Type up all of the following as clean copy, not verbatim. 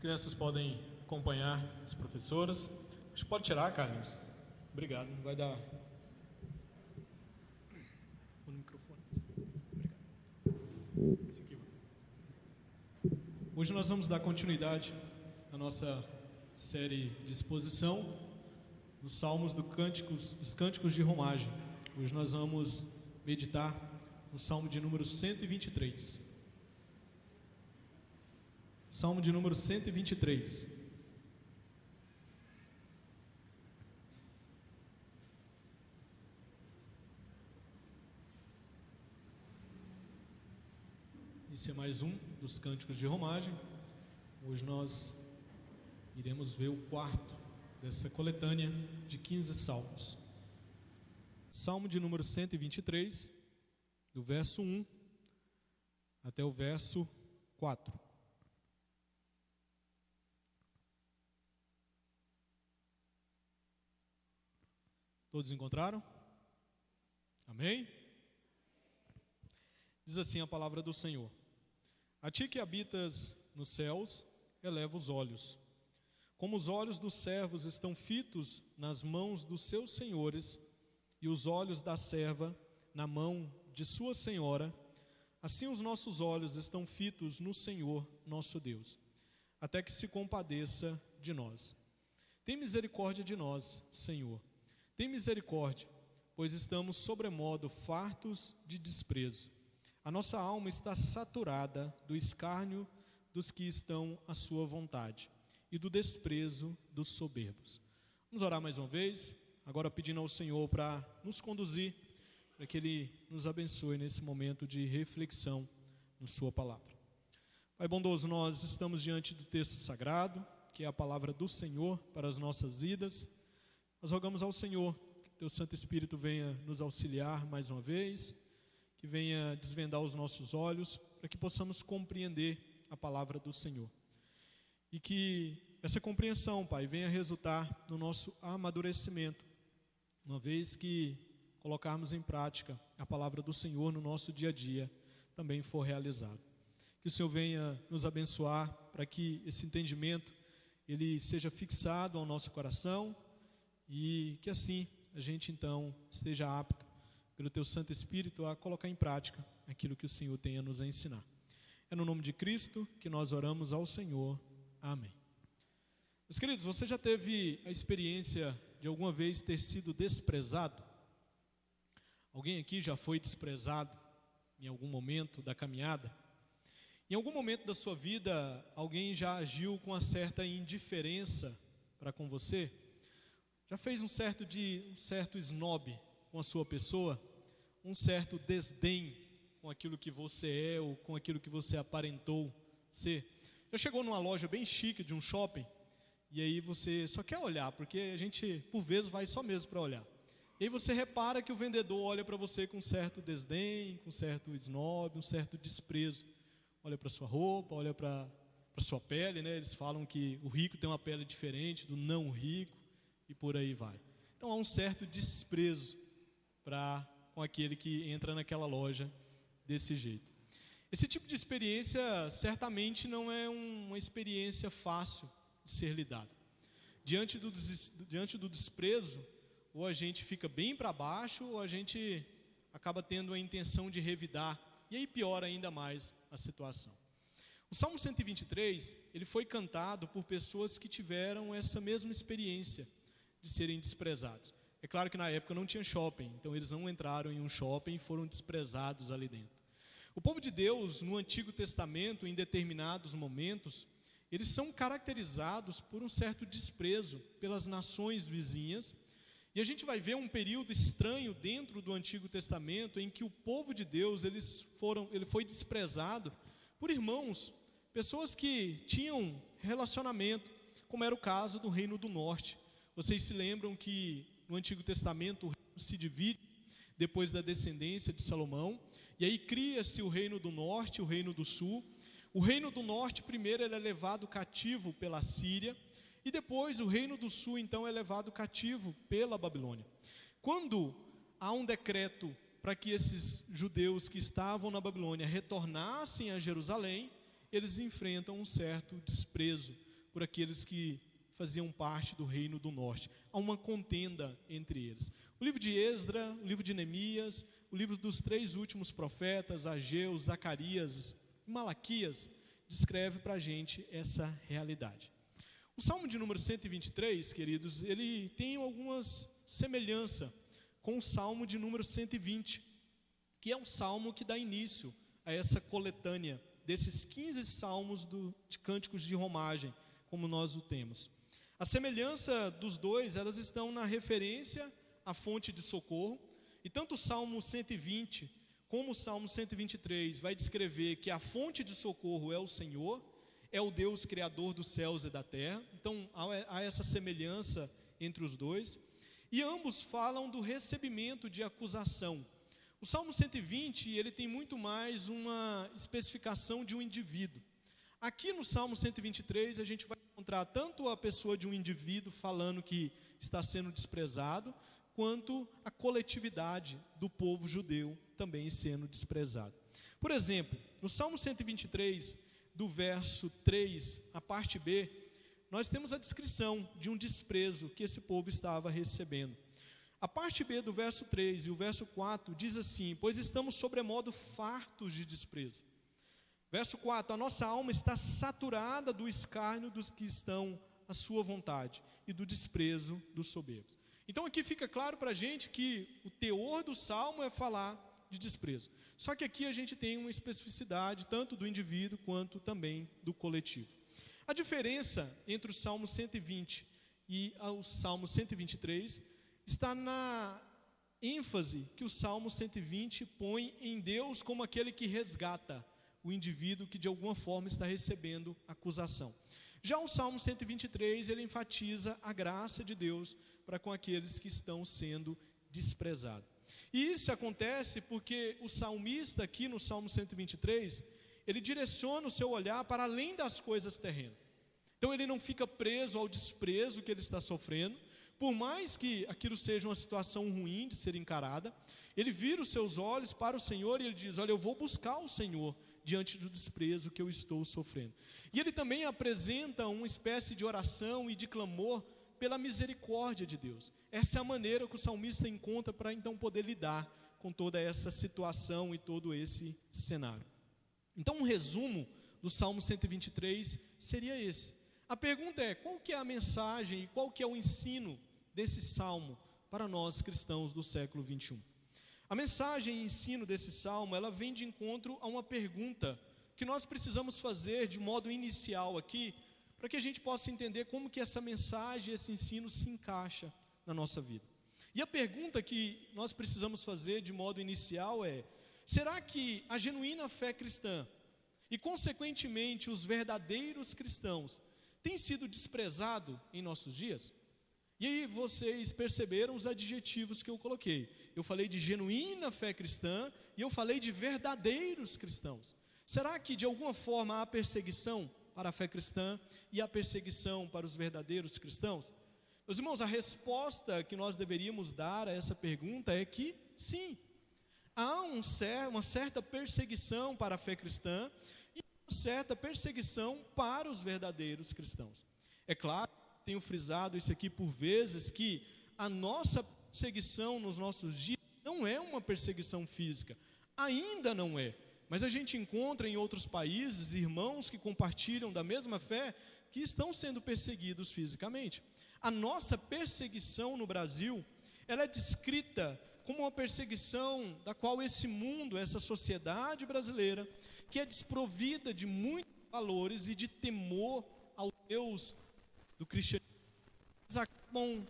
crianças podem acompanhar as professoras. A gente pode tirar, Carlinhos? Obrigado, não vai dar o microfone. Obrigado. Esse aqui. Hoje nós vamos dar continuidade à nossa série de exposição nos Salmos dos Cânticos de Romagem. Hoje nós vamos meditar no Salmo de número 123. Salmo de número 123. Esse é mais um dos Cânticos de Romagem. Hoje nós iremos ver o quarto dessa coletânea de 15 salmos. Salmo de número 123, do verso 1 até o verso 4. Todos encontraram? Amém? Diz assim a palavra do Senhor: A ti que habitas nos céus, eleva os olhos. Como os olhos dos servos estão fitos nas mãos dos seus senhores, e os olhos da serva na mão de sua senhora, assim os nossos olhos estão fitos no Senhor nosso Deus, até que se compadeça de nós. Tem misericórdia de nós, Senhor. Tem misericórdia, pois estamos sobremodo fartos de desprezo. A nossa alma está saturada do escárnio dos que estão à sua vontade e do desprezo dos soberbos. Vamos orar mais uma vez, agora pedindo ao Senhor para nos conduzir, para que Ele nos abençoe nesse momento de reflexão na sua palavra. Pai bondoso, nós estamos diante do texto sagrado, que é a palavra do Senhor para as nossas vidas. Nós rogamos ao Senhor que Teu Santo Espírito venha nos auxiliar mais uma vez, que venha desvendar os nossos olhos, para que possamos compreender a palavra do Senhor. E que essa compreensão, Pai, venha resultar no nosso amadurecimento, uma vez que colocarmos em prática a palavra do Senhor no nosso dia a dia, também for realizado. Que o Senhor venha nos abençoar, para que esse entendimento ele seja fixado ao nosso coração, e que assim a gente então esteja apto pelo Teu Santo Espírito a colocar em prática aquilo que o Senhor tem a nos ensinar. É no nome de Cristo que nós oramos ao Senhor. Amém. Meus queridos, você já teve a experiência de alguma vez ter sido desprezado? Alguém aqui já foi desprezado em algum momento da caminhada? Em algum momento da sua vida, alguém já agiu com uma certa indiferença para com você? Já fez um certo snob com a sua pessoa? Um certo desdém com aquilo que você é ou com aquilo que você aparentou ser? Já chegou numa loja bem chique de um shopping e aí você só quer olhar, porque a gente por vezes vai só mesmo para olhar. E aí você repara que o vendedor olha para você com um certo desdém, com um certo snob, um certo desprezo. Olha para sua roupa, olha para sua pele, né? Eles falam que o rico tem uma pele diferente do não rico e por aí vai. Então há um certo desprezo com aquele que entra naquela loja desse jeito. Esse tipo de experiência certamente não é uma experiência fácil de ser lidada. Diante do desprezo, ou a gente fica bem para baixo, ou a gente acaba tendo a intenção de revidar, e aí piora ainda mais a situação. O Salmo 123, ele foi cantado por pessoas que tiveram essa mesma experiência de serem desprezados. É claro que na época não tinha shopping, então eles não entraram em um shopping e foram desprezados ali dentro. O povo de Deus, no Antigo Testamento, em determinados momentos, eles são caracterizados por um certo desprezo pelas nações vizinhas. E a gente vai ver um período estranho dentro do Antigo Testamento em que o povo de Deus ele foi desprezado por irmãos, pessoas que tinham relacionamento, como era o caso do Reino do Norte. Vocês se lembram que no Antigo Testamento o reino se divide depois da descendência de Salomão, e aí cria-se o Reino do Norte e o Reino do Sul. O Reino do Norte primeiro ele é levado cativo pela Síria, e depois o Reino do Sul então é levado cativo pela Babilônia. Quando há um decreto para que esses judeus que estavam na Babilônia retornassem a Jerusalém, eles enfrentam um certo desprezo por aqueles que faziam parte do reino do norte. Há uma contenda entre eles. O livro de Esdra, o livro de Neemias, o livro dos 3 últimos profetas, Ageu, Zacarias e Malaquias, descreve para a gente essa realidade. O Salmo de número 123, queridos, ele tem algumas semelhanças com o Salmo de número 120, que é um salmo que dá início a essa coletânea desses 15 salmos de cânticos de romagem, como nós o temos. A semelhança dos dois, elas estão na referência à fonte de socorro, e tanto o Salmo 120 como o Salmo 123 vai descrever que a fonte de socorro é o Senhor, é o Deus criador dos céus e da terra. Então há essa semelhança entre os dois, e ambos falam do recebimento de acusação. O Salmo 120, ele tem muito mais uma especificação de um indivíduo. Aqui no Salmo 123, a gente vai encontrar tanto a pessoa de um indivíduo falando que está sendo desprezado, quanto a coletividade do povo judeu também sendo desprezado. Por exemplo, no Salmo 123, do verso 3, a parte B, nós temos a descrição de um desprezo que esse povo estava recebendo. A parte B do verso 3 e o verso 4 diz assim: pois estamos sobremodo fartos de desprezo. Verso 4, a nossa alma está saturada do escárnio dos que estão à sua vontade e do desprezo dos soberbos. Então aqui fica claro para a gente que o teor do salmo é falar de desprezo. Só que aqui a gente tem uma especificidade tanto do indivíduo quanto também do coletivo. A diferença entre o Salmo 120 e o Salmo 123 está na ênfase que o Salmo 120 põe em Deus como aquele que resgata o indivíduo que de alguma forma está recebendo acusação. Já o Salmo 123, ele enfatiza a graça de Deus para com aqueles que estão sendo desprezados. E isso acontece porque o salmista aqui no Salmo 123, ele direciona o seu olhar para além das coisas terrenas. Então ele não fica preso ao desprezo que ele está sofrendo, por mais que aquilo seja uma situação ruim de ser encarada, ele vira os seus olhos para o Senhor e ele diz: olha, eu vou buscar o Senhor diante do desprezo que eu estou sofrendo. E ele também apresenta uma espécie de oração e de clamor pela misericórdia de Deus. Essa é a maneira que o salmista encontra para então poder lidar com toda essa situação e todo esse cenário. Então um resumo do Salmo 123 seria esse. A pergunta é: qual que é a mensagem e qual que é o ensino desse salmo para nós cristãos do século 21? A mensagem e ensino desse salmo, ela vem de encontro a uma pergunta que nós precisamos fazer de modo inicial aqui, para que a gente possa entender como que essa mensagem, esse ensino se encaixa na nossa vida. E a pergunta que nós precisamos fazer de modo inicial é: será que a genuína fé cristã e consequentemente os verdadeiros cristãos têm sido desprezados em nossos dias? E aí vocês perceberam os adjetivos que eu coloquei. Eu falei de genuína fé cristã e eu falei de verdadeiros cristãos. Será que de alguma forma há perseguição para a fé cristã e há perseguição para os verdadeiros cristãos? Meus irmãos, a resposta que nós deveríamos dar a essa pergunta é que sim. Há uma certa perseguição para a fé cristã e uma certa perseguição para os verdadeiros cristãos. É claro, tenho frisado isso aqui por vezes, que a nossa perseguição nos nossos dias não é uma perseguição física, ainda não é, mas a gente encontra em outros países irmãos que compartilham da mesma fé que estão sendo perseguidos fisicamente. A nossa perseguição no Brasil, ela é descrita como uma perseguição da qual esse mundo, essa sociedade brasileira, que é desprovida de muitos valores e de temor ao Deus do cristianismo, eles acabam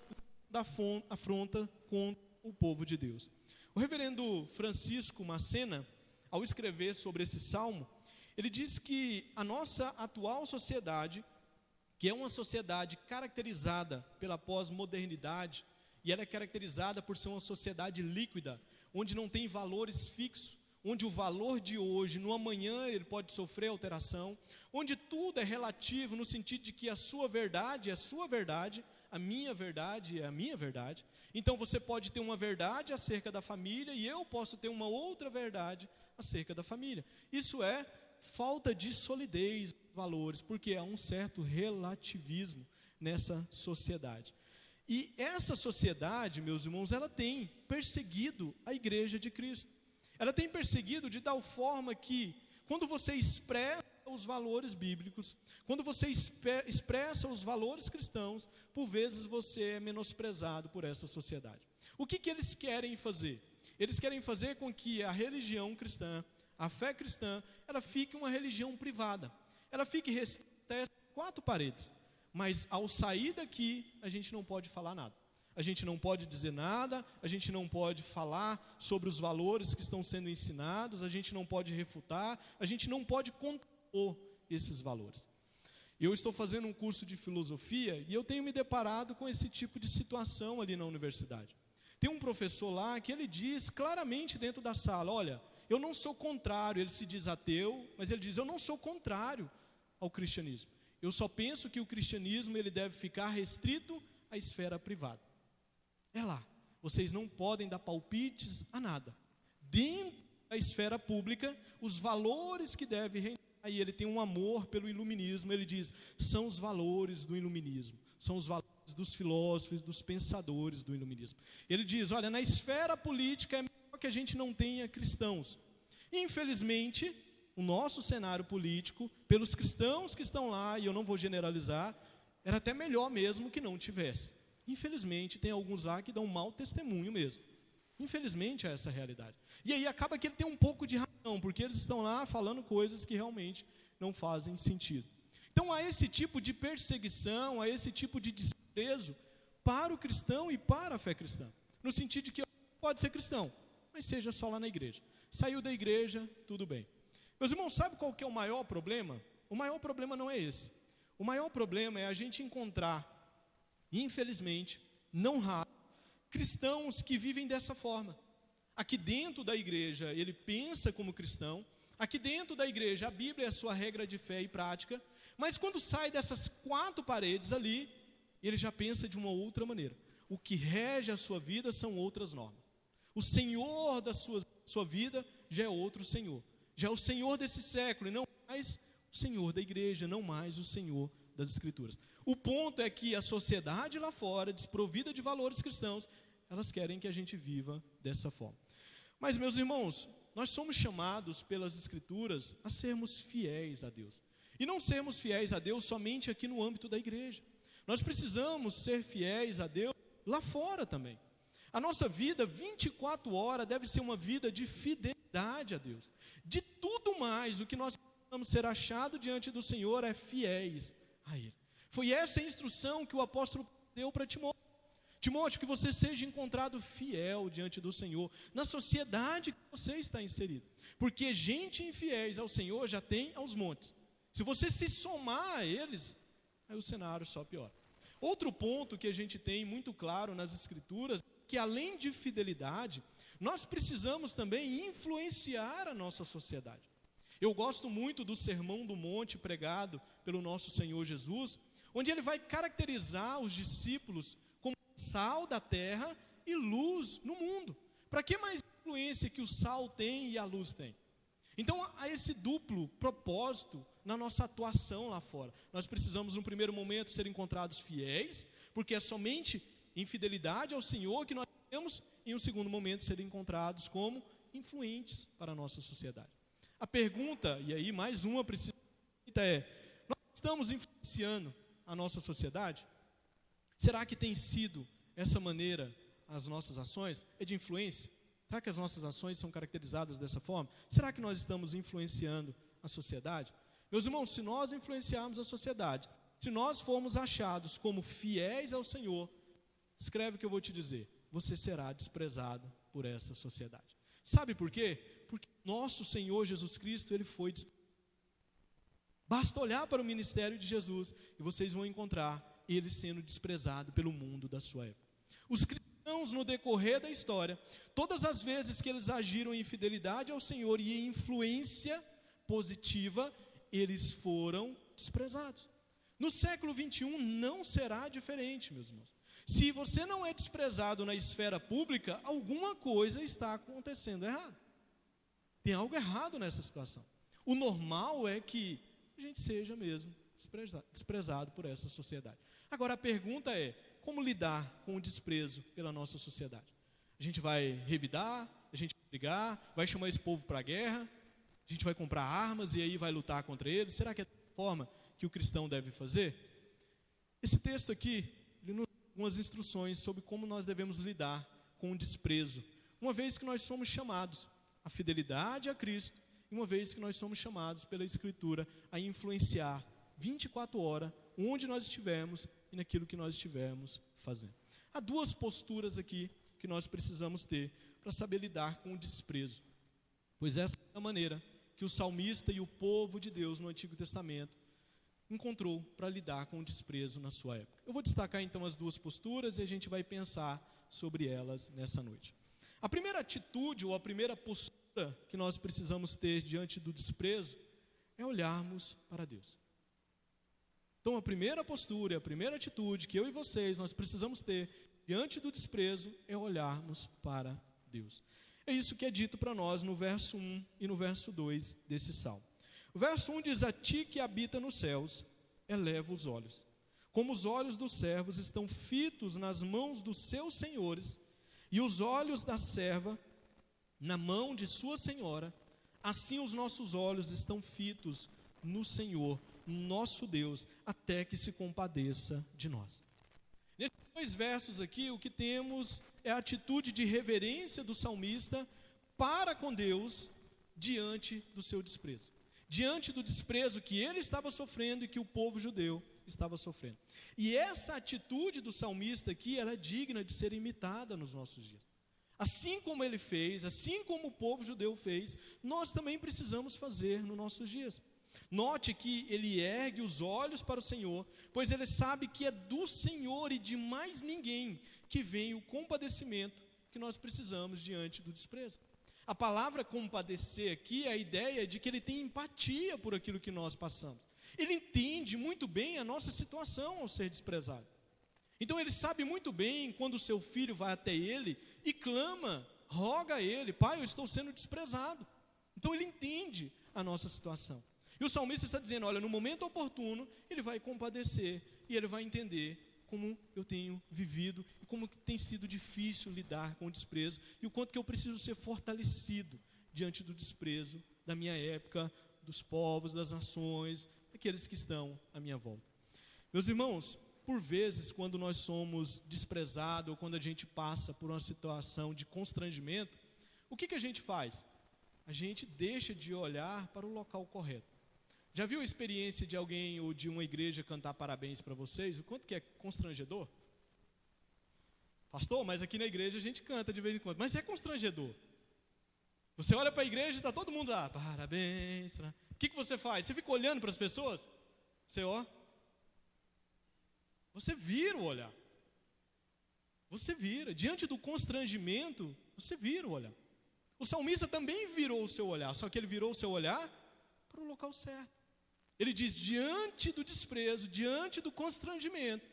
da afronta contra o povo de Deus. O reverendo Francisco Macena, ao escrever sobre esse salmo, ele diz que a nossa atual sociedade, que é uma sociedade caracterizada pela pós-modernidade, e ela é caracterizada por ser uma sociedade líquida, onde não tem valores fixos, onde o valor de hoje, no amanhã, ele pode sofrer alteração, onde tudo é relativo no sentido de que a sua verdade é a sua verdade, a minha verdade é a minha verdade. Então você pode ter uma verdade acerca da família e eu posso ter uma outra verdade acerca da família. Isso é falta de solidez dos valores, porque há um certo relativismo nessa sociedade. E essa sociedade, meus irmãos, ela tem perseguido a igreja de Cristo. Ela tem perseguido de tal forma que, quando você expressa os valores bíblicos, quando você expressa os valores cristãos, por vezes você é menosprezado por essa sociedade. O que eles querem fazer? Eles querem fazer com que a religião cristã, a fé cristã, ela fique uma religião privada. Ela fique restrita a 4 paredes. Mas ao sair daqui, a gente não pode falar nada. A gente não pode dizer nada, a gente não pode falar sobre os valores que estão sendo ensinados, a gente não pode refutar, a gente não pode contrapor esses valores. Eu estou fazendo um curso de filosofia e eu tenho me deparado com esse tipo de situação ali na universidade. Tem um professor lá que ele diz claramente dentro da sala, olha, eu não sou contrário, ele se diz ateu, mas ele diz, eu não sou contrário ao cristianismo. Eu só penso que o cristianismo ele deve ficar restrito à esfera privada. É lá, vocês não podem dar palpites a nada. Dentro da esfera pública, os valores que devem reinar, e ele tem um amor pelo iluminismo, ele diz, são os valores do iluminismo, são os valores dos filósofos, dos pensadores do iluminismo. Ele diz, olha, na esfera política é melhor que a gente não tenha cristãos. Infelizmente, o nosso cenário político, pelos cristãos que estão lá, e eu não vou generalizar, era até melhor mesmo que não tivesse. Infelizmente, tem alguns lá que dão mau testemunho mesmo. Infelizmente, é essa a realidade. E aí acaba que ele tem um pouco de razão, porque eles estão lá falando coisas que realmente não fazem sentido. Então, há esse tipo de perseguição, há esse tipo de desprezo para o cristão e para a fé cristã. No sentido de que pode ser cristão, mas seja só lá na igreja. Saiu da igreja, tudo bem. Meus irmãos, sabe qual que é o maior problema? O maior problema não é esse. O maior problema é a gente encontrar, infelizmente, não raro, cristãos que vivem dessa forma. Aqui dentro da igreja ele pensa como cristão, aqui dentro da igreja a Bíblia é a sua regra de fé e prática, mas quando sai dessas 4 paredes ali, ele já pensa de uma outra maneira. O que rege a sua vida são outras normas. O Senhor da sua vida já é outro Senhor. Já é o Senhor desse século, e não mais o Senhor da igreja, não mais o Senhor das Escrituras. O ponto é que a sociedade lá fora, desprovida de valores cristãos, elas querem que a gente viva dessa forma. Mas, meus irmãos, nós somos chamados pelas Escrituras a sermos fiéis a Deus. E não sermos fiéis a Deus somente aqui no âmbito da igreja. Nós precisamos ser fiéis a Deus lá fora também. A nossa vida, 24 horas, deve ser uma vida de fidelidade a Deus. De tudo mais, o que nós precisamos ser achado diante do Senhor é fiéis a Ele. Foi essa a instrução que o apóstolo deu para Timóteo. Timóteo, que você seja encontrado fiel diante do Senhor, na sociedade que você está inserido. Porque gente infiéis ao Senhor já tem aos montes. Se você se somar a eles, aí o cenário só piora. Outro ponto que a gente tem muito claro nas Escrituras, que além de fidelidade, nós precisamos também influenciar a nossa sociedade. Eu gosto muito do Sermão do Monte pregado pelo nosso Senhor Jesus, onde ele vai caracterizar os discípulos como sal da terra e luz no mundo. Para que mais influência que o sal tem e a luz tem? Então, há esse duplo propósito na nossa atuação lá fora. Nós precisamos, no primeiro momento, ser encontrados fiéis, porque é somente em fidelidade ao Senhor que nós temos, e em um segundo momento, ser encontrados como influentes para a nossa sociedade. A pergunta, e aí mais uma precisa é, nós estamos influenciando a nossa sociedade? Será que tem sido essa maneira as nossas ações? É de influência? Será que as nossas ações são caracterizadas dessa forma? Será que nós estamos influenciando a sociedade? Meus irmãos, se nós influenciarmos a sociedade, se nós formos achados como fiéis ao Senhor, escreve o que eu vou te dizer, você será desprezado por essa sociedade. Sabe por quê? Porque nosso Senhor Jesus Cristo, Ele foi desprezado. Basta olhar para o ministério de Jesus e vocês vão encontrar Ele sendo desprezado pelo mundo da sua época. Os cristãos, no decorrer da história, todas as vezes que eles agiram em fidelidade ao Senhor e em influência positiva, eles foram desprezados. No século 21 não será diferente, meus irmãos. Se você não é desprezado na esfera pública, alguma coisa está acontecendo errado. Tem algo errado nessa situação. O normal é que a gente seja mesmo desprezado por essa sociedade. Agora a pergunta é, como lidar com o desprezo pela nossa sociedade? A gente vai revidar, a gente vai brigar, vai chamar esse povo para a guerra, a gente vai comprar armas e aí vai lutar contra eles? Será que é a forma que o cristão deve fazer? Esse texto aqui, ele nos dá algumas instruções sobre como nós devemos lidar com o desprezo, uma vez que nós somos chamados à fidelidade a Cristo, e uma vez que nós somos chamados pela Escritura a influenciar 24 horas, onde nós estivermos e naquilo que nós estivermos fazendo. Há duas posturas aqui que nós precisamos ter para saber lidar com o desprezo, pois essa é a maneira que o salmista e o povo de Deus no Antigo Testamento encontrou para lidar com o desprezo na sua época. Eu vou destacar então as duas posturas e a gente vai pensar sobre elas nessa noite. A primeira atitude ou a primeira postura que nós precisamos ter diante do desprezo é olharmos para Deus. Então a primeira postura, a primeira atitude que eu e vocês nós precisamos ter diante do desprezo é olharmos para Deus. É isso que é dito para nós no verso 1 e no verso 2 desse salmo. O verso 1 diz: a ti que habita nos céus, eleva os olhos. Como os olhos dos servos estão fitos nas mãos dos seus senhores, e os olhos da serva na mão de sua senhora, assim os nossos olhos estão fitos no Senhor, nosso Deus, até que se compadeça de nós. Nesses dois versos aqui, o que temos é a atitude de reverência do salmista para com Deus diante do seu desprezo. Diante do desprezo que ele estava sofrendo e que o povo judeu estava sofrendo. E essa atitude do salmista aqui, ela é digna de ser imitada nos nossos dias. Assim como ele fez, assim como o povo judeu fez, nós também precisamos fazer nos nossos dias. Note que ele ergue os olhos para o Senhor, pois ele sabe que é do Senhor e de mais ninguém que vem o compadecimento que nós precisamos diante do desprezo. A palavra compadecer aqui é a ideia de que ele tem empatia por aquilo que nós passamos. Ele entende muito bem a nossa situação ao ser desprezado. Então ele sabe muito bem quando o seu filho vai até ele e clama, roga a ele: pai, eu estou sendo desprezado. Então ele entende a nossa situação. E o salmista está dizendo: olha, no momento oportuno, ele vai compadecer e ele vai entender como eu tenho vivido e como tem sido difícil lidar com o desprezo e o quanto que eu preciso ser fortalecido diante do desprezo da minha época, dos povos, das nações, daqueles que estão à minha volta. Meus irmãos, por vezes, quando nós somos desprezados ou quando a gente passa por uma situação de constrangimento, o que a gente faz? A gente deixa de olhar para o local correto. Já viu a experiência de alguém ou de uma igreja cantar parabéns para vocês? O quanto que é constrangedor? Pastor, mas aqui na igreja a gente canta de vez em quando, mas é constrangedor. Você olha para a igreja e está todo mundo lá, parabéns. O que você faz? Você fica olhando para as pessoas? Você vira o olhar. Você vira. Diante do constrangimento, você vira o olhar. O salmista também virou o seu olhar, só que ele virou o seu olhar para o local certo. Ele diz: diante do desprezo, diante do constrangimento,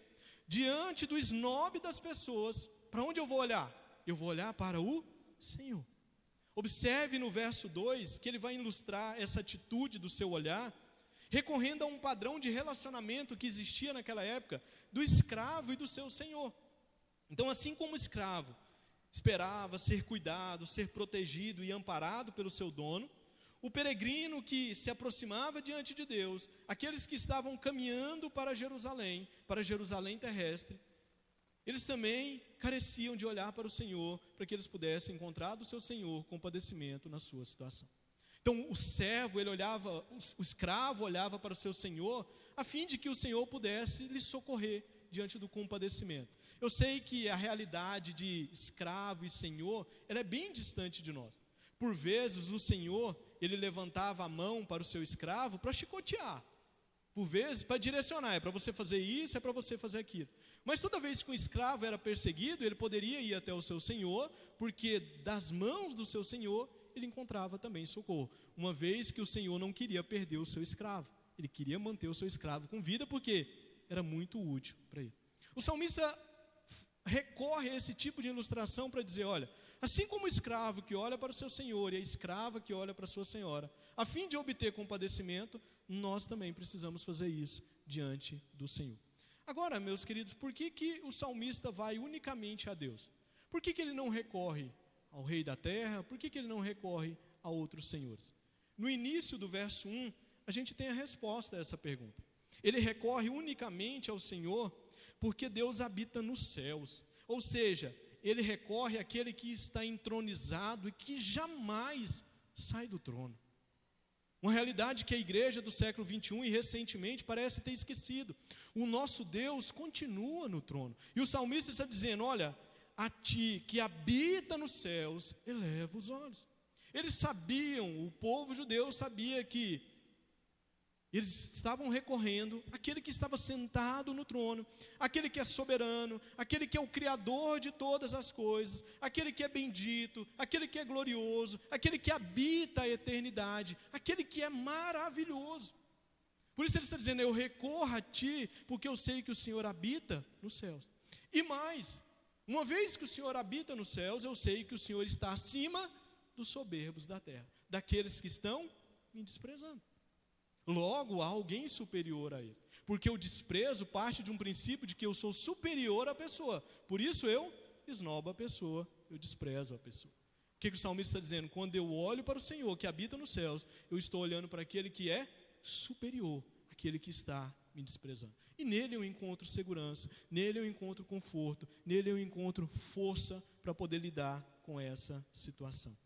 diante do esnobe das pessoas, para onde eu vou olhar? Eu vou olhar para o Senhor. Observe no verso 2 que ele vai ilustrar essa atitude do seu olhar, recorrendo a um padrão de relacionamento que existia naquela época, do escravo e do seu senhor. Então, assim como o escravo esperava ser cuidado, ser protegido e amparado pelo seu dono, o peregrino que se aproximava diante de Deus, aqueles que estavam caminhando para Jerusalém terrestre, eles também careciam de olhar para o Senhor, para que eles pudessem encontrar do seu Senhor compadecimento na sua situação. Então o servo, o escravo olhava para o seu senhor, a fim de que o Senhor pudesse lhe socorrer diante do compadecimento. Eu sei que a realidade de escravo e senhor, ela é bem distante de nós. Por vezes o senhor, ele levantava a mão para o seu escravo para chicotear. Por vezes para direcionar, é para você fazer isso, é para você fazer aquilo. Mas toda vez que um escravo era perseguido, ele poderia ir até o seu senhor, porque das mãos do seu senhor, ele encontrava também socorro. Uma vez que o senhor não queria perder o seu escravo. Ele queria manter o seu escravo com vida, porque era muito útil para ele. O salmista recorre a esse tipo de ilustração para dizer: olha, Assim como o escravo que olha para o seu senhor e a escrava que olha para a sua senhora, a fim de obter compadecimento, nós também precisamos fazer isso diante do Senhor. Agora, meus queridos, por que o salmista vai unicamente a Deus? Por que ele não recorre ao rei da terra? Por que ele não recorre a outros senhores? No início do verso 1, a gente tem a resposta a essa pergunta. Ele recorre unicamente ao Senhor porque Deus habita nos céus. Ou seja, ele recorre àquele que está entronizado e que jamais sai do trono. Uma realidade que a igreja do século 21 e recentemente parece ter esquecido. O nosso Deus continua no trono. E o salmista está dizendo, olha, a ti que habita nos céus, eleva os olhos. Eles sabiam, o povo judeu sabia que eles estavam recorrendo àquele que estava sentado no trono, aquele que é soberano, aquele que é o Criador de todas as coisas, aquele que é bendito, aquele que é glorioso, aquele que habita a eternidade, aquele que é maravilhoso. Por isso ele está dizendo, eu recorro a ti, porque eu sei que o Senhor habita nos céus. E mais, uma vez que o Senhor habita nos céus, eu sei que o Senhor está acima dos soberbos da terra, daqueles que estão me desprezando. Logo, há alguém superior a ele. Porque o desprezo parte de um princípio de que eu sou superior à pessoa. Por isso eu esnobo a pessoa, eu desprezo a pessoa. O que o salmista está dizendo? Quando eu olho para o Senhor que habita nos céus, eu estou olhando para aquele que é superior, aquele que está me desprezando. E nele eu encontro segurança, nele eu encontro conforto, nele eu encontro força para poder lidar com essa situação.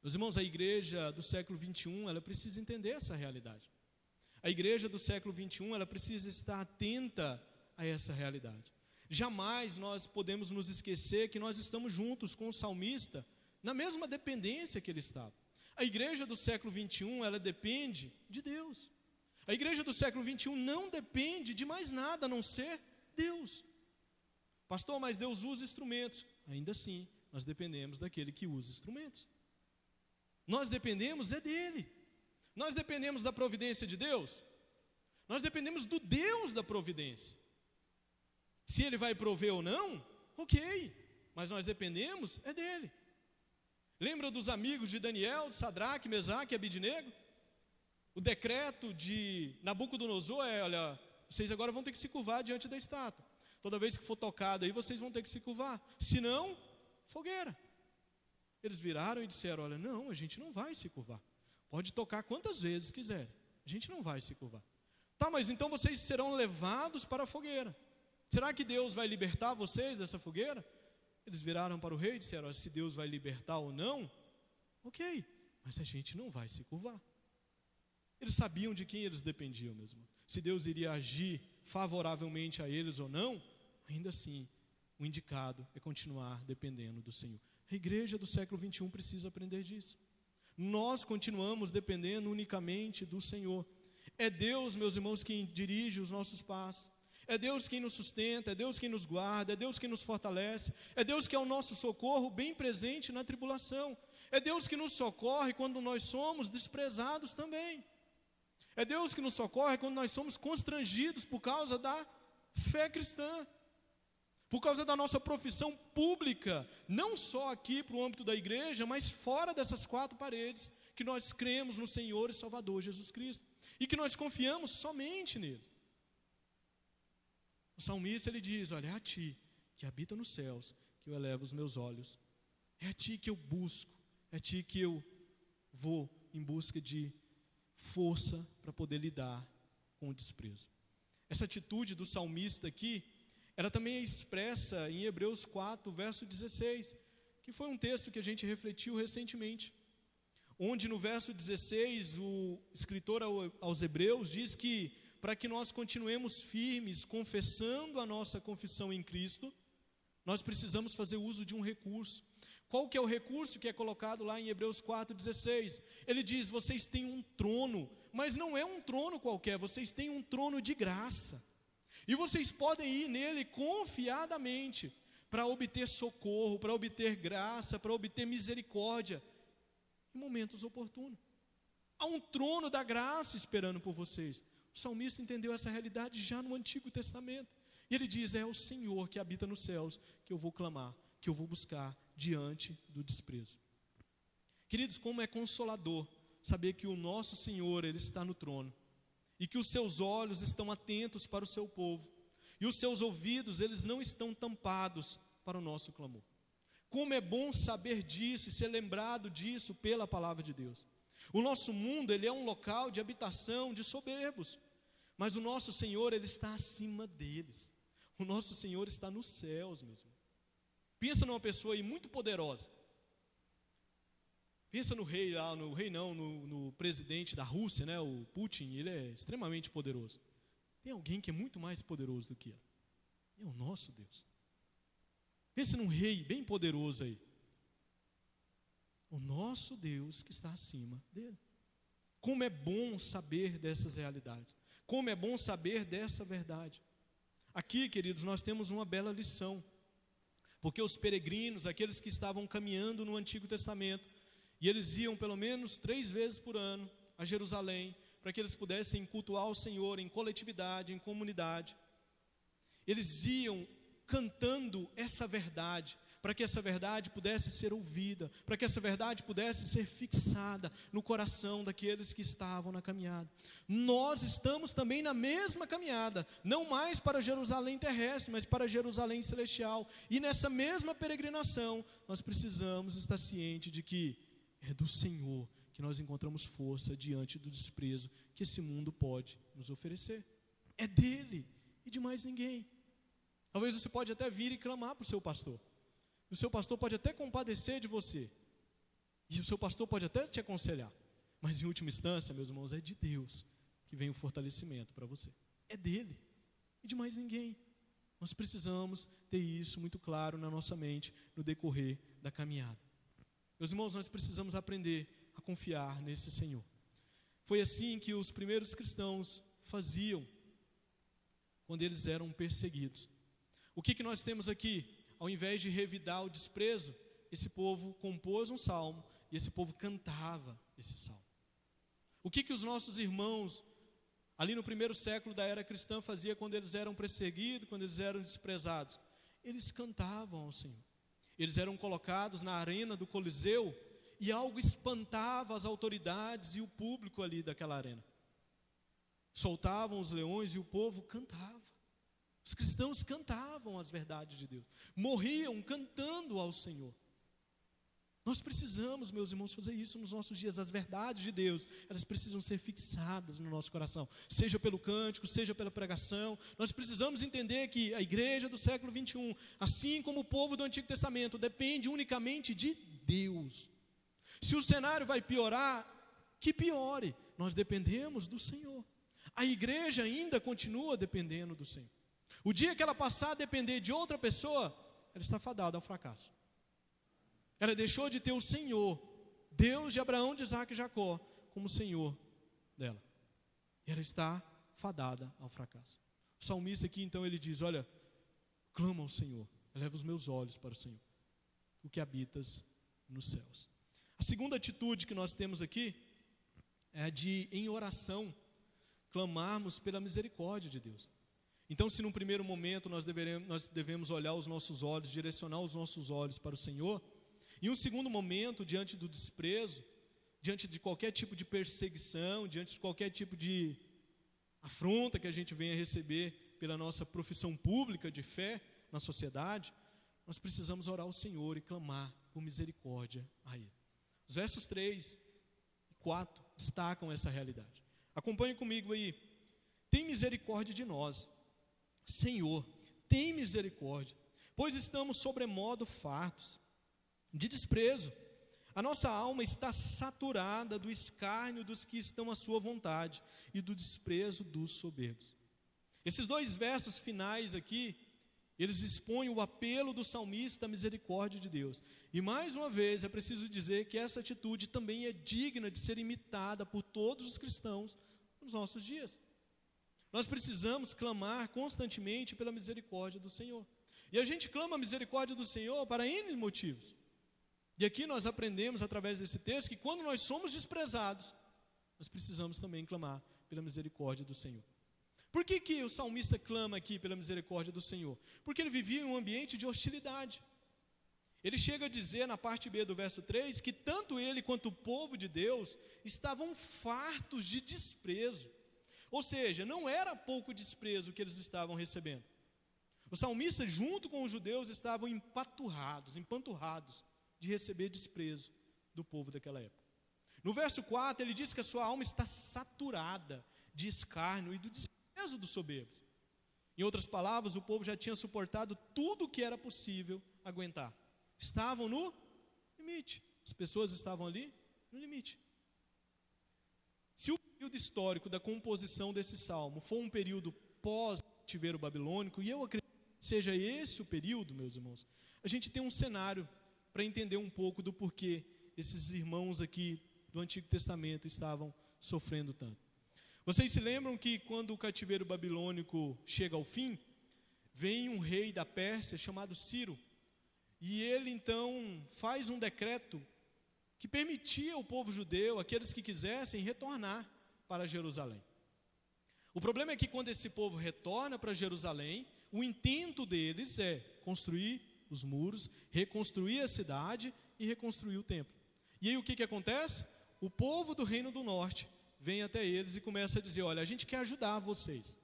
Meus irmãos, a igreja do século 21, ela precisa entender essa realidade. A igreja do século 21, ela precisa estar atenta a essa realidade. Jamais nós podemos nos esquecer que nós estamos juntos com o salmista na mesma dependência que ele estava. A igreja do século 21, ela depende de Deus. A igreja do século 21 não depende de mais nada a não ser Deus. Pastor, mas Deus usa instrumentos. Ainda assim, nós dependemos daquele que usa instrumentos. Nós dependemos dele. Nós dependemos da providência de Deus. Nós dependemos do Deus da providência. Se ele vai prover ou não, ok. Mas nós dependemos dele. Lembra dos amigos de Daniel, Sadraque, Mesaque e Abidnego? O decreto de Nabucodonosor olha, vocês agora vão ter que se curvar diante da estátua. Toda vez que for tocado aí, vocês vão ter que se curvar. Se não, fogueira. Eles viraram e disseram, olha, não, a gente não vai se curvar. Pode tocar quantas vezes quiser, a gente não vai se curvar. Tá, mas então vocês serão levados para a fogueira. Será que Deus vai libertar vocês dessa fogueira? Eles viraram para o rei e disseram, olha, se Deus vai libertar ou não, ok, mas a gente não vai se curvar. Eles sabiam de quem eles dependiam mesmo. Se Deus iria agir favoravelmente a eles ou não, ainda assim, o indicado é continuar dependendo do Senhor. A igreja do século 21 precisa aprender disso. Nós continuamos dependendo unicamente do Senhor. É Deus, meus irmãos, quem dirige os nossos passos. É Deus quem nos sustenta, é Deus quem nos guarda, é Deus quem nos fortalece. É Deus que é o nosso socorro bem presente na tribulação. É Deus que nos socorre quando nós somos desprezados também. É Deus que nos socorre quando nós somos constrangidos por causa da fé cristã. Por causa da nossa profissão pública, não só aqui para o âmbito da igreja, mas fora dessas quatro paredes, que nós cremos no Senhor e Salvador Jesus Cristo, e que nós confiamos somente nele. O salmista ele diz, olha, é a ti que habita nos céus, que eu elevo os meus olhos, é a ti que eu busco, é a ti que eu vou em busca de força para poder lidar com o desprezo. Essa atitude do salmista aqui, ela também é expressa em Hebreus 4, verso 16, que foi um texto que a gente refletiu recentemente, onde no verso 16, o escritor aos Hebreus diz que para que nós continuemos firmes, confessando a nossa confissão em Cristo, nós precisamos fazer uso de um recurso. Qual que é o recurso que é colocado lá em Hebreus 4,16? Ele diz, vocês têm um trono, mas não é um trono qualquer, vocês têm um trono de graça. E vocês podem ir nele confiadamente para obter socorro, para obter graça, para obter misericórdia em momentos oportunos. Há um trono da graça esperando por vocês. O salmista entendeu essa realidade já no Antigo Testamento. E ele diz, é o Senhor que habita nos céus que eu vou clamar, que eu vou buscar diante do desprezo. Queridos, como é consolador saber que o nosso Senhor, Ele está no trono, e que os seus olhos estão atentos para o seu povo, e os seus ouvidos, eles não estão tampados para o nosso clamor. Como é bom saber disso e ser lembrado disso pela palavra de Deus. O nosso mundo, ele é um local de habitação de soberbos, mas o nosso Senhor, Ele está acima deles. O nosso Senhor está nos céus, meus irmãos. Pensa numa pessoa aí muito poderosa. Pensa no rei lá, no presidente da Rússia, né, o Putin, ele é extremamente poderoso. Tem alguém que é muito mais poderoso do que ele. É o nosso Deus. Pensa num rei bem poderoso aí. O nosso Deus que está acima dele. Como é bom saber dessas realidades. Como é bom saber dessa verdade. Aqui, queridos, nós temos uma bela lição. Porque os peregrinos, aqueles que estavam caminhando no Antigo Testamento, e eles iam pelo menos 3 vezes por ano a Jerusalém, para que eles pudessem cultuar o Senhor em coletividade, em comunidade. Eles iam cantando essa verdade, para que essa verdade pudesse ser ouvida, para que essa verdade pudesse ser fixada no coração daqueles que estavam na caminhada. Nós estamos também na mesma caminhada, não mais para Jerusalém terrestre, mas para Jerusalém celestial. E nessa mesma peregrinação, nós precisamos estar cientes de que é do Senhor que nós encontramos força diante do desprezo que esse mundo pode nos oferecer. É dele e de mais ninguém. Talvez você pode até vir e clamar para o seu pastor. O seu pastor pode até compadecer de você. E o seu pastor pode até te aconselhar. Mas em última instância, meus irmãos, é de Deus que vem o fortalecimento para você. É dele e de mais ninguém. Nós precisamos ter isso muito claro na nossa mente no decorrer da caminhada. Meus irmãos, nós precisamos aprender a confiar nesse Senhor. Foi assim que os primeiros cristãos faziam quando eles eram perseguidos. O que nós temos aqui? Ao invés de revidar o desprezo, esse povo compôs um salmo e esse povo cantava esse salmo. O que os nossos irmãos, ali no primeiro século da era cristã, faziam quando eles eram perseguidos, quando eles eram desprezados? Eles cantavam ao Senhor. Eles eram colocados na arena do Coliseu e algo espantava as autoridades e o público ali daquela arena. Soltavam os leões e o povo cantava. Os cristãos cantavam as verdades de Deus, morriam cantando ao Senhor. Nós precisamos, meus irmãos, fazer isso nos nossos dias. As verdades de Deus, elas precisam ser fixadas no nosso coração, seja pelo cântico, seja pela pregação. Nós precisamos entender que a igreja do século 21, assim como o povo do Antigo Testamento, depende unicamente de Deus. Se o cenário vai piorar, que piore, nós dependemos do Senhor. A igreja ainda continua dependendo do Senhor. O dia que ela passar a depender de outra pessoa, ela está fadada ao fracasso. Ela deixou de ter o Senhor, Deus de Abraão, de Isaac e Jacó, como Senhor dela. E ela está fadada ao fracasso. O salmista aqui, então, ele diz, olha, clama ao Senhor, eleva os meus olhos para o Senhor, o que habitas nos céus. A segunda atitude que nós temos aqui é a de, em oração, clamarmos pela misericórdia de Deus. Então, se num primeiro momento nós devemos olhar os nossos olhos, direcionar os nossos olhos para o Senhor, em um segundo momento, diante do desprezo, diante de qualquer tipo de perseguição, diante de qualquer tipo de afronta que a gente venha receber pela nossa profissão pública de fé na sociedade, nós precisamos orar ao Senhor e clamar por misericórdia a Ele. Os versos 3 e 4 destacam essa realidade. Acompanhe comigo aí. Tem misericórdia de nós, Senhor, tem misericórdia, pois estamos sobremodo fartos de desprezo. A nossa alma está saturada do escárnio dos que estão à sua vontade e do desprezo dos soberbos. Esses 2 versos finais aqui, eles expõem o apelo do salmista à misericórdia de Deus. E mais uma vez é preciso dizer que essa atitude também é digna de ser imitada por todos os cristãos nos nossos dias. Nós precisamos clamar constantemente pela misericórdia do Senhor. E a gente clama a misericórdia do Senhor para N motivos. E aqui nós aprendemos através desse texto que quando nós somos desprezados, nós precisamos também clamar pela misericórdia do Senhor. Por que o salmista clama aqui pela misericórdia do Senhor? Porque ele vivia em um ambiente de hostilidade. Ele chega a dizer na parte B do verso 3 que tanto ele quanto o povo de Deus estavam fartos de desprezo. Ou seja, não era pouco desprezo que eles estavam recebendo. Os salmistas, junto com os judeus, estavam empanturrados de receber desprezo do povo daquela época. No verso 4, ele diz que a sua alma está saturada de escárnio e do desprezo dos soberbos. Em outras palavras, o povo já tinha suportado tudo o que era possível aguentar. Estavam no limite. As pessoas estavam ali no limite. Se o período histórico da composição desse salmo for um período pós-cativeiro babilônico, e eu acredito que seja esse o período, meus irmãos, a gente tem um cenário para entender um pouco do porquê esses irmãos aqui do Antigo Testamento estavam sofrendo tanto. Vocês se lembram que quando o cativeiro babilônico chega ao fim, vem um rei da Pérsia chamado Ciro, e ele então faz um decreto que permitia ao povo judeu, aqueles que quisessem, retornar para Jerusalém. O problema é que quando esse povo retorna para Jerusalém, o intento deles é construir os muros, reconstruir a cidade e reconstruir o templo. E aí o que acontece? O povo do Reino do Norte vem até eles e começa a dizer: olha, a gente quer ajudar vocês.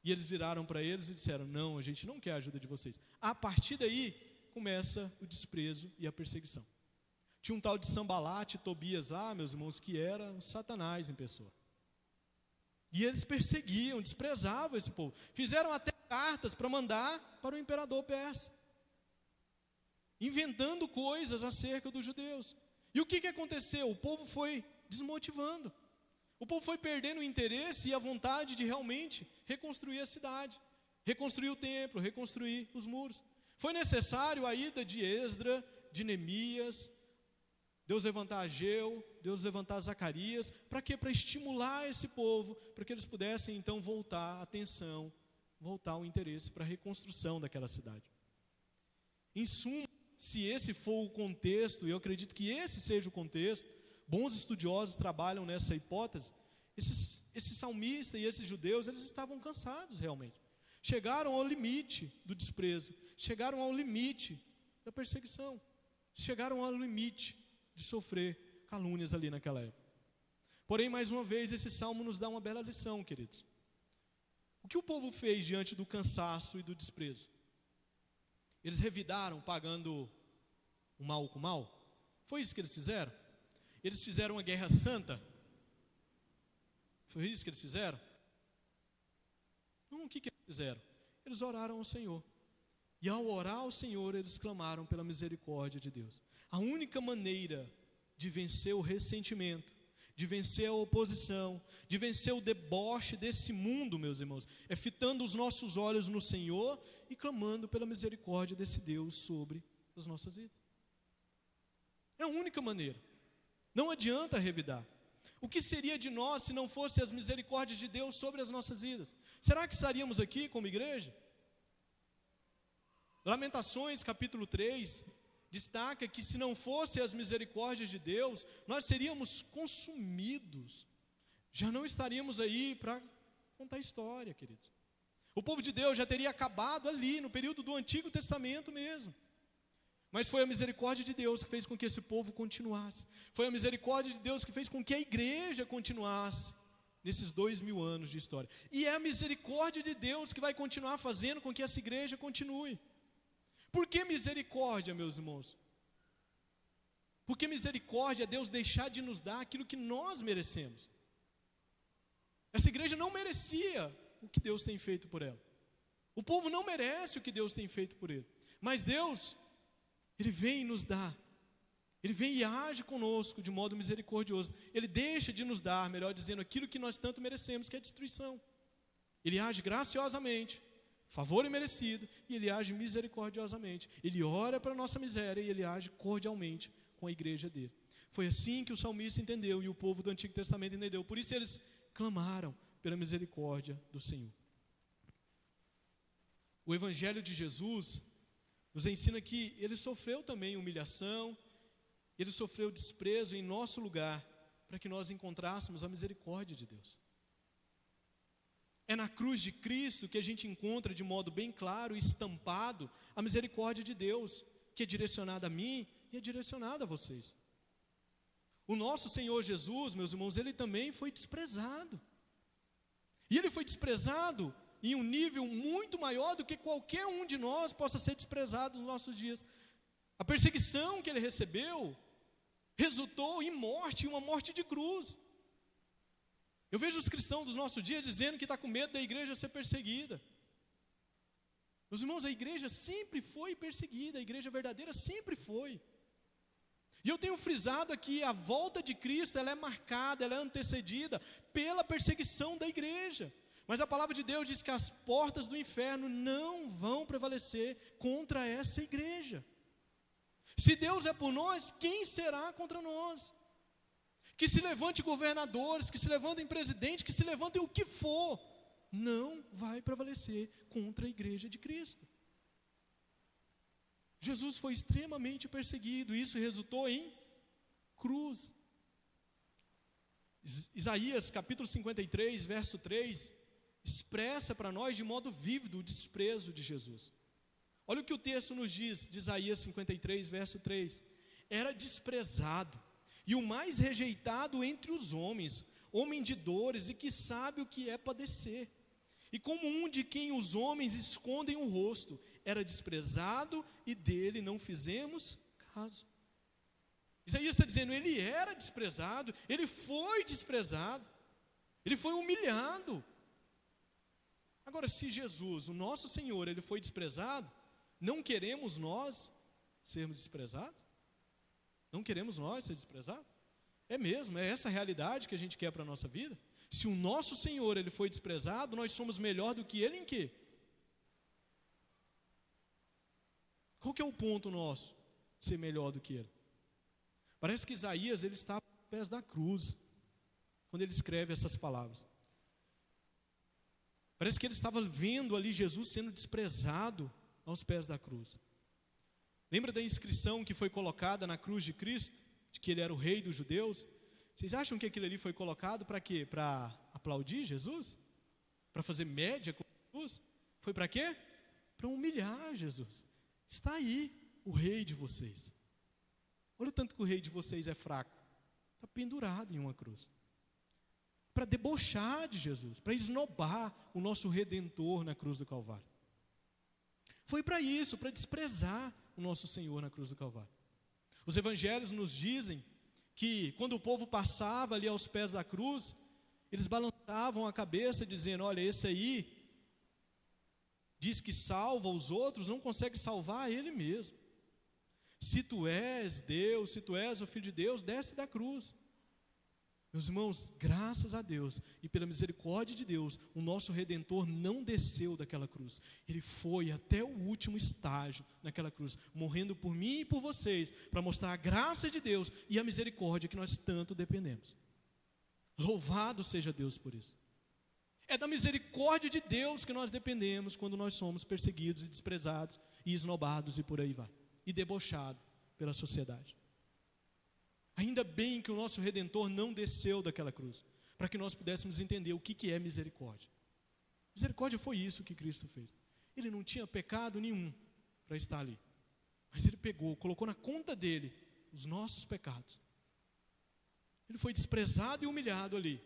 E eles viraram para eles e disseram: não, a gente não quer a ajuda de vocês. A partir daí começa o desprezo e a perseguição. Tinha um tal de Sambalate e Tobias lá, meus irmãos, que era o Satanás em pessoa. E eles perseguiam, desprezavam esse povo. Fizeram até cartas para mandar para o imperador persa, inventando coisas acerca dos judeus. E o que aconteceu? O povo foi desmotivando. O povo foi perdendo o interesse e a vontade de realmente reconstruir a cidade, reconstruir o templo, reconstruir os muros. Foi necessário a ida de Esdra, de Neemias, Deus levantar Ageu, Deus levantar Zacarias. Para quê? Para estimular esse povo, para que eles pudessem então voltar a atenção, voltar o interesse para a reconstrução daquela cidade. Em suma, se esse for o contexto, e eu acredito que esse seja o contexto, bons estudiosos trabalham nessa hipótese, esse salmista e esses judeus, eles estavam cansados realmente. Chegaram ao limite do desprezo, chegaram ao limite da perseguição, chegaram ao limite de sofrer calúnias ali naquela época. Porém, mais uma vez, esse salmo nos dá uma bela lição, queridos. O que o povo fez diante do cansaço e do desprezo? Eles revidaram pagando o mal com o mal? Foi isso que eles fizeram? Eles fizeram uma guerra santa? Foi isso que eles fizeram? Não, o que eles fizeram? Eles oraram ao Senhor. E ao orar ao Senhor, eles clamaram pela misericórdia de Deus. A única maneira de vencer o ressentimento, de vencer a oposição, de vencer o deboche desse mundo, meus irmãos, é fitando os nossos olhos no Senhor e clamando pela misericórdia desse Deus sobre as nossas vidas. É a única maneira. Não adianta revidar. O que seria de nós se não fosse as misericórdias de Deus sobre as nossas vidas? Será que estaríamos aqui como igreja? Lamentações, capítulo 3, destaca que se não fosse as misericórdias de Deus, nós seríamos consumidos. Já não estaríamos aí para contar história, queridos. O povo de Deus já teria acabado ali, no período do Antigo Testamento mesmo. Mas foi a misericórdia de Deus que fez com que esse povo continuasse. Foi a misericórdia de Deus que fez com que a igreja continuasse nesses 2000 anos de história. E é a misericórdia de Deus que vai continuar fazendo com que essa igreja continue. Por que misericórdia, meus irmãos? Porque misericórdia é Deus deixar de nos dar aquilo que nós merecemos. Essa igreja não merecia o que Deus tem feito por ela. O povo não merece o que Deus tem feito por ele. Mas Deus, Ele vem e nos dá. Ele vem e age conosco de modo misericordioso. Ele deixa de nos dar, melhor dizendo, aquilo que nós tanto merecemos, que é a destruição. Ele age graciosamente, favor imerecido, e Ele age misericordiosamente. Ele ora para a nossa miséria e Ele age cordialmente com a igreja dele. Foi assim que o salmista entendeu e o povo do Antigo Testamento entendeu. Por isso eles clamaram pela misericórdia do Senhor. O Evangelho de Jesus nos ensina que Ele sofreu também humilhação, Ele sofreu desprezo em nosso lugar, para que nós encontrássemos a misericórdia de Deus. É na cruz de Cristo que a gente encontra de modo bem claro e estampado a misericórdia de Deus, que é direcionada a mim e é direcionada a vocês. O nosso Senhor Jesus, meus irmãos, Ele também foi desprezado. E Ele foi desprezado em um nível muito maior do que qualquer um de nós possa ser desprezado nos nossos dias. A perseguição que Ele recebeu resultou em morte, em uma morte de cruz. Eu vejo os cristãos dos nossos dias dizendo que está com medo da igreja ser perseguida. Meus irmãos, a igreja sempre foi perseguida, a igreja verdadeira sempre foi. E eu tenho frisado aqui, a volta de Cristo, ela é marcada, ela é antecedida pela perseguição da igreja. Mas a palavra de Deus diz que as portas do inferno não vão prevalecer contra essa igreja. Se Deus é por nós, quem será contra nós? Que se levante governadores, que se levantem presidentes, que se levantem o que for, não vai prevalecer contra a igreja de Cristo. Jesus foi extremamente perseguido, e isso resultou em cruz. Isaías capítulo 53, verso 3, expressa para nós de modo vívido o desprezo de Jesus. Olha o que o texto nos diz, de Isaías 53, verso 3. Era desprezado, e o mais rejeitado entre os homens, homem de dores, e que sabe o que é padecer. E como um de quem os homens escondem o rosto, era desprezado, e dele não fizemos caso. Isaías está dizendo, ele era desprezado, ele foi desprezado, ele foi humilhado. Agora, se Jesus, o nosso Senhor, ele foi desprezado, não queremos nós sermos desprezados? Não queremos nós ser desprezados? É mesmo, é essa a realidade que a gente quer para a nossa vida? Se o nosso Senhor, ele foi desprezado, nós somos melhor do que ele em quê? Qual que é o ponto nosso de ser melhor do que ele? Parece que Isaías, ele está aos pés da cruz, quando ele escreve essas palavras. Parece que ele estava vendo ali Jesus sendo desprezado aos pés da cruz. Lembra da inscrição que foi colocada na cruz de Cristo, de que ele era o rei dos judeus? Vocês acham que aquilo ali foi colocado para quê? Para aplaudir Jesus? Para fazer média com Jesus? Foi para quê? Para humilhar Jesus. Está aí o rei de vocês. Olha o tanto que o rei de vocês é fraco. Está pendurado em uma cruz. Para debochar de Jesus, para esnobar o nosso Redentor na cruz do Calvário. Foi para isso, para desprezar o nosso Senhor na cruz do Calvário. Os evangelhos nos dizem que quando o povo passava ali aos pés da cruz, eles balançavam a cabeça dizendo, olha, esse aí diz que salva os outros, não consegue salvar ele mesmo. Se tu és Deus, se tu és o Filho de Deus, desce da cruz. Meus irmãos, graças a Deus e pela misericórdia de Deus, o nosso Redentor não desceu daquela cruz. Ele foi até o último estágio naquela cruz, morrendo por mim e por vocês, para mostrar a graça de Deus e a misericórdia que nós tanto dependemos. Louvado seja Deus por isso. É da misericórdia de Deus que nós dependemos quando nós somos perseguidos e desprezados e esnobados e por aí vai. E debochados pela sociedade. Ainda bem que o nosso Redentor não desceu daquela cruz, para que nós pudéssemos entender o que é misericórdia. Misericórdia foi isso que Cristo fez. Ele não tinha pecado nenhum para estar ali, mas ele pegou, colocou na conta dele os nossos pecados. Ele foi desprezado e humilhado ali.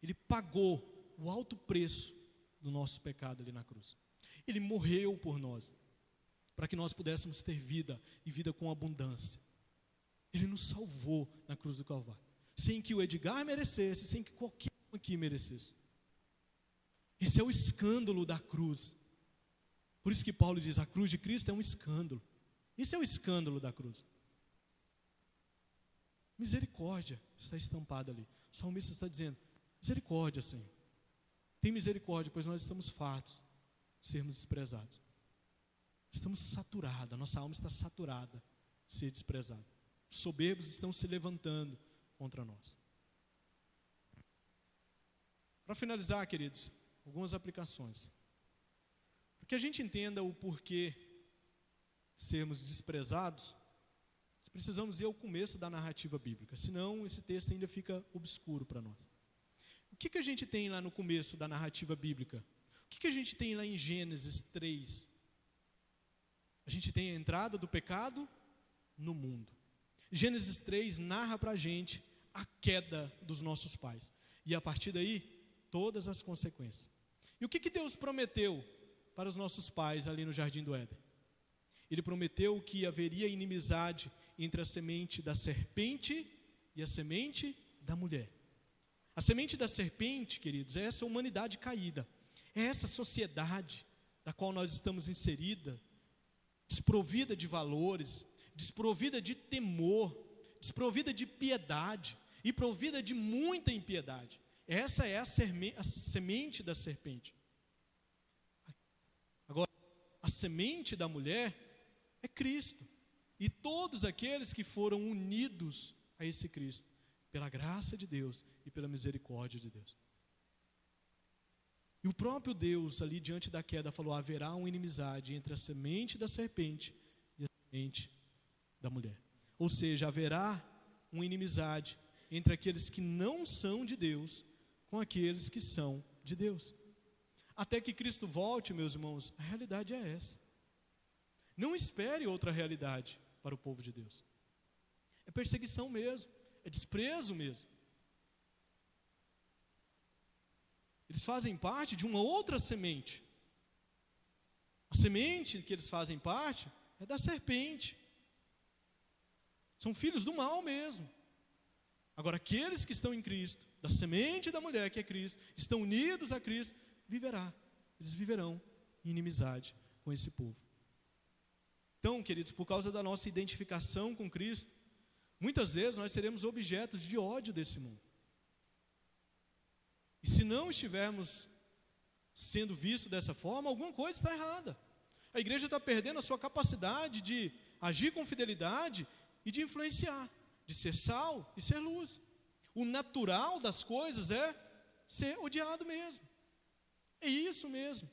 Ele pagou o alto preço do nosso pecado ali na cruz. Ele morreu por nós, para que nós pudéssemos ter vida e vida com abundância. Ele nos salvou na cruz do Calvário, sem que o Edgar merecesse, sem que qualquer um aqui merecesse. Esse é o escândalo da cruz. Por isso que Paulo diz, a cruz de Cristo é um escândalo. Esse é o escândalo da cruz. Misericórdia está estampada ali. O salmista está dizendo, misericórdia, Senhor. Tem misericórdia, pois nós estamos fartos de sermos desprezados. Estamos saturados, a nossa alma está saturada de ser desprezada. Os soberbos estão se levantando contra nós. Para finalizar, queridos, algumas aplicações. Para que a gente entenda o porquê de sermos desprezados, nós precisamos ir ao começo da narrativa bíblica, senão esse texto ainda fica obscuro para nós. O que a gente tem lá no começo da narrativa bíblica? O que a gente tem lá em Gênesis 3? A gente tem a entrada do pecado no mundo. Gênesis 3 narra para a gente a queda dos nossos pais. E a partir daí, todas as consequências. E o que Deus prometeu para os nossos pais ali no Jardim do Éden? Ele prometeu que haveria inimizade entre a semente da serpente e a semente da mulher. A semente da serpente, queridos, é essa humanidade caída. É essa sociedade da qual nós estamos inserida, desprovida de valores, desprovida de temor, desprovida de piedade e provida de muita impiedade. Essa é a semente da serpente. Agora, a semente da mulher é Cristo. E todos aqueles que foram unidos a esse Cristo, pela graça de Deus e pela misericórdia de Deus. E o próprio Deus, ali diante da queda, falou: haverá uma inimizade entre a semente da serpente e a semente da mulher. Ou seja, haverá uma inimizade entre aqueles que não são de Deus com aqueles que são de Deus. Até que Cristo volte, meus irmãos, a realidade é essa. Não espere outra realidade para o povo de Deus. É perseguição mesmo, é desprezo mesmo. Eles fazem parte de uma outra semente. A semente que eles fazem parte é da serpente. São filhos do mal mesmo. Agora, aqueles que estão em Cristo, da semente da mulher que é Cristo, estão unidos a Cristo, eles viverão em inimizade com esse povo. Então, queridos, por causa da nossa identificação com Cristo, muitas vezes nós seremos objetos de ódio desse mundo. E se não estivermos sendo vistos dessa forma, alguma coisa está errada. A igreja está perdendo a sua capacidade de agir com fidelidade e de influenciar, de ser sal e ser luz. O natural das coisas é ser odiado mesmo. É isso mesmo.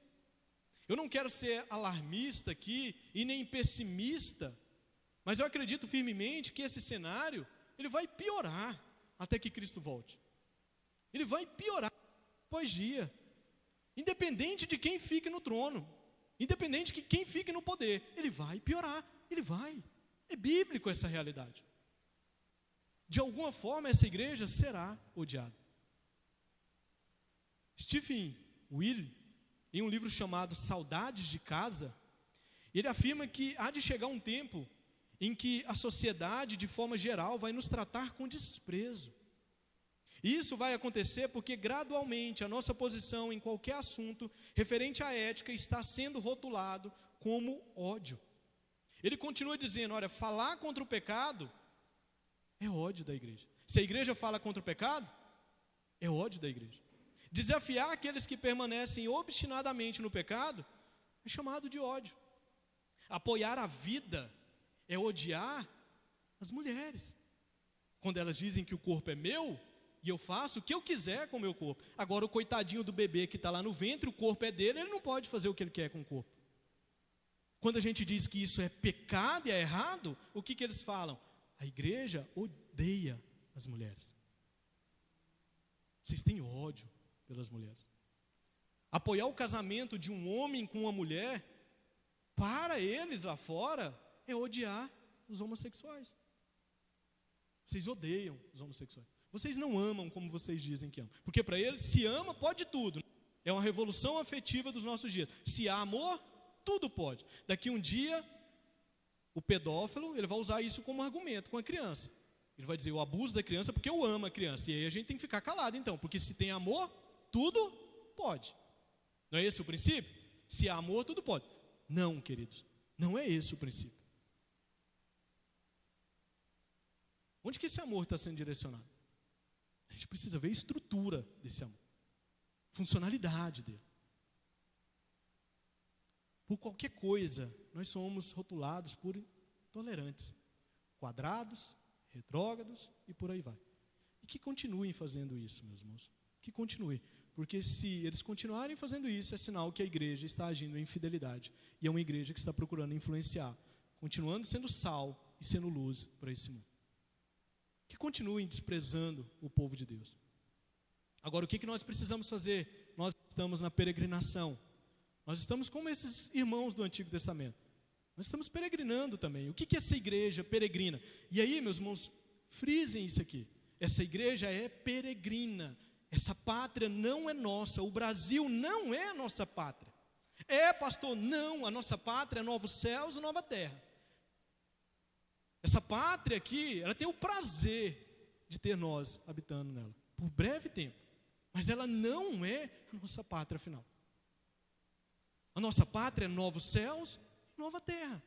Eu não quero ser alarmista aqui e nem pessimista, mas eu acredito firmemente que esse cenário, ele vai piorar até que Cristo volte. Ele vai piorar após dia, independente de quem fique no trono, independente de quem fique no poder, ele vai piorar, ele vai. É bíblico essa realidade. De alguma forma essa igreja será odiada. Stephen Wiley, em um livro chamado Saudades de Casa, ele afirma que há de chegar um tempo em que a sociedade, de forma geral, vai nos tratar com desprezo. E isso vai acontecer porque gradualmente a nossa posição em qualquer assunto referente à ética está sendo rotulado como ódio. Ele continua dizendo: olha, falar contra o pecado é ódio da igreja. Se a igreja fala contra o pecado, é ódio da igreja. Desafiar aqueles que permanecem obstinadamente no pecado é chamado de ódio. Apoiar a vida é odiar as mulheres, quando elas dizem que o corpo é meu e eu faço o que eu quiser com o meu corpo. Agora o coitadinho do bebê que está lá no ventre, o corpo é dele, ele não pode fazer o que ele quer com o corpo. Quando a gente diz que isso é pecado e é errado, o que eles falam? A igreja odeia as mulheres. Vocês têm ódio pelas mulheres. Apoiar o casamento de um homem com uma mulher, para eles lá fora, é odiar os homossexuais. Vocês odeiam os homossexuais. Vocês não amam como vocês dizem que amam. Porque para eles, se ama, pode tudo. É uma revolução afetiva dos nossos dias. Se há amor, tudo pode. Daqui um dia, o pedófilo, ele vai usar isso como argumento com a criança. Ele vai dizer: eu abuso da criança porque eu amo a criança. E aí a gente tem que ficar calado então. Porque se tem amor, tudo pode. Não é esse o princípio? Se há amor, tudo pode. Não, queridos. Não é esse o princípio. Onde que esse amor está sendo direcionado? A gente precisa ver a estrutura desse amor, funcionalidade dele. Por qualquer coisa, nós somos rotulados por intolerantes, quadrados, retrógrados e por aí vai. E que continuem fazendo isso, meus irmãos. Que continue, porque se eles continuarem fazendo isso, é sinal que a igreja está agindo em fidelidade. E é uma igreja que está procurando influenciar, continuando sendo sal e sendo luz para esse mundo. Que continuem desprezando o povo de Deus. Agora, o que nós precisamos fazer? Nós estamos na peregrinação. Nós estamos como esses irmãos do Antigo Testamento. Nós estamos peregrinando também. O que é essa igreja peregrina? E aí, meus irmãos, frisem isso aqui. Essa igreja é peregrina. Essa pátria não é nossa. O Brasil não é a nossa pátria. É, pastor, não. A nossa pátria é novos céus e nova terra. Essa pátria aqui, ela tem o prazer de ter nós habitando nela. Por breve tempo. Mas ela não é a nossa pátria final. A nossa pátria é novos céus e nova terra.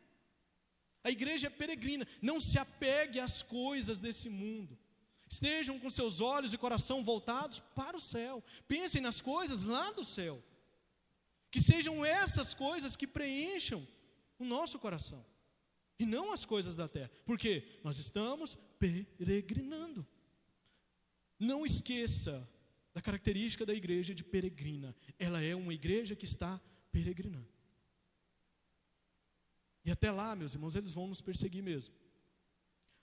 A igreja é peregrina. Não se apegue às coisas desse mundo. Estejam com seus olhos e coração voltados para o céu. Pensem nas coisas lá do céu. Que sejam essas coisas que preencham o nosso coração. E não as coisas da terra. Porque nós estamos peregrinando. Não esqueça da característica da igreja de peregrina. Ela é uma igreja que está peregrinando. E até lá, meus irmãos, eles vão nos perseguir mesmo.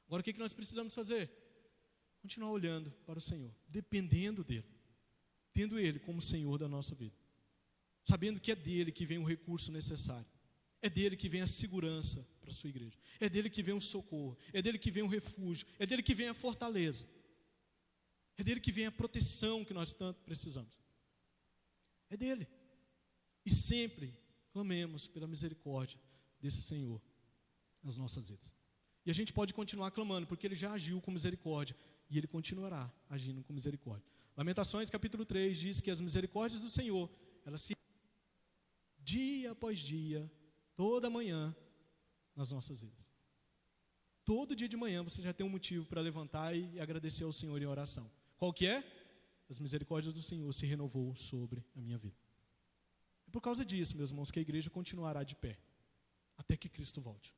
Agora o que nós precisamos fazer? Continuar olhando para o Senhor, dependendo dEle, tendo Ele como Senhor da nossa vida, sabendo que é dEle que vem o recurso necessário, é dEle que vem a segurança para a sua igreja, é dEle que vem o socorro, é dEle que vem o refúgio, é dEle que vem a fortaleza, é dEle que vem a proteção que nós tanto precisamos, é dEle. E sempre clamemos pela misericórdia desse Senhor nas nossas vidas. E a gente pode continuar clamando, porque Ele já agiu com misericórdia, e Ele continuará agindo com misericórdia. Lamentações capítulo 3 diz que as misericórdias do Senhor, elas se dia após dia, toda manhã, nas nossas vidas. Todo dia de manhã você já tem um motivo para levantar e agradecer ao Senhor em oração. Qual que é? As misericórdias do Senhor se renovou sobre a minha vida. É por causa disso, meus irmãos, que a igreja continuará de pé, até que Cristo volte.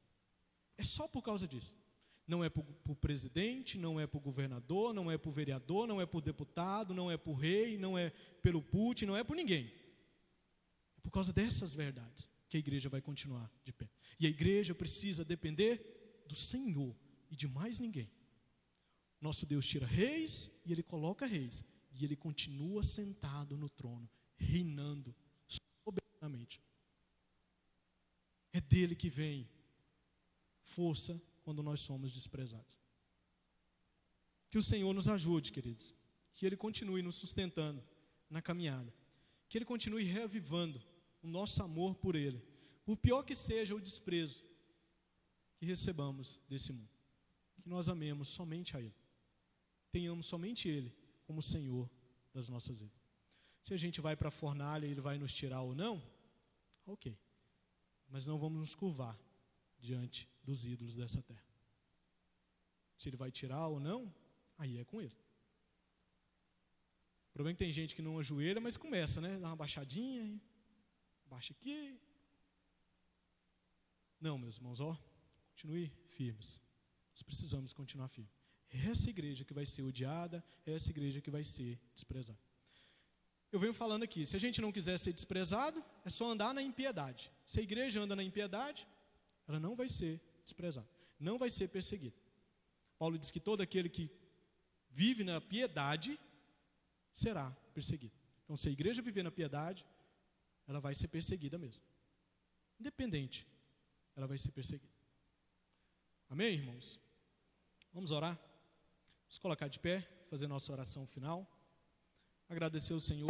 É só por causa disso. Não é por presidente, não é por governador, não é por vereador, não é por deputado, não é por rei, não é pelo Putin, não é por ninguém. É por causa dessas verdades que a igreja vai continuar de pé. E a igreja precisa depender do Senhor e de mais ninguém. Nosso Deus tira reis e Ele coloca reis. E Ele continua sentado no trono, reinando soberanamente. É dele que vem força quando nós somos desprezados. Que o Senhor nos ajude, queridos. Que Ele continue nos sustentando na caminhada. Que Ele continue reavivando o nosso amor por Ele. Por pior que seja o desprezo que recebamos desse mundo. Que nós amemos somente a Ele. Tenhamos somente Ele como Senhor das nossas vidas. Se a gente vai para a fornalha e Ele vai nos tirar ou não, ok. Mas não vamos nos curvar diante dos ídolos dessa terra. Se Ele vai tirar ou não, aí é com Ele. O problema é que tem gente que não ajoelha, mas começa, né? Dá uma baixadinha, baixa aqui. Não, meus irmãos, continue firmes. Nós precisamos continuar firmes. É essa igreja que vai ser odiada, é essa igreja que vai ser desprezada. Eu venho falando aqui, se a gente não quiser ser desprezado, é só andar na impiedade. Se a igreja anda na impiedade, ela não vai ser desprezada, não vai ser perseguida. Paulo diz que todo aquele que vive na piedade será perseguido. Então, se a igreja viver na piedade, ela vai ser perseguida mesmo. Independente, ela vai ser perseguida. Amém, irmãos? Vamos orar? Vamos colocar de pé, fazer nossa oração final. Agradecer ao Senhor.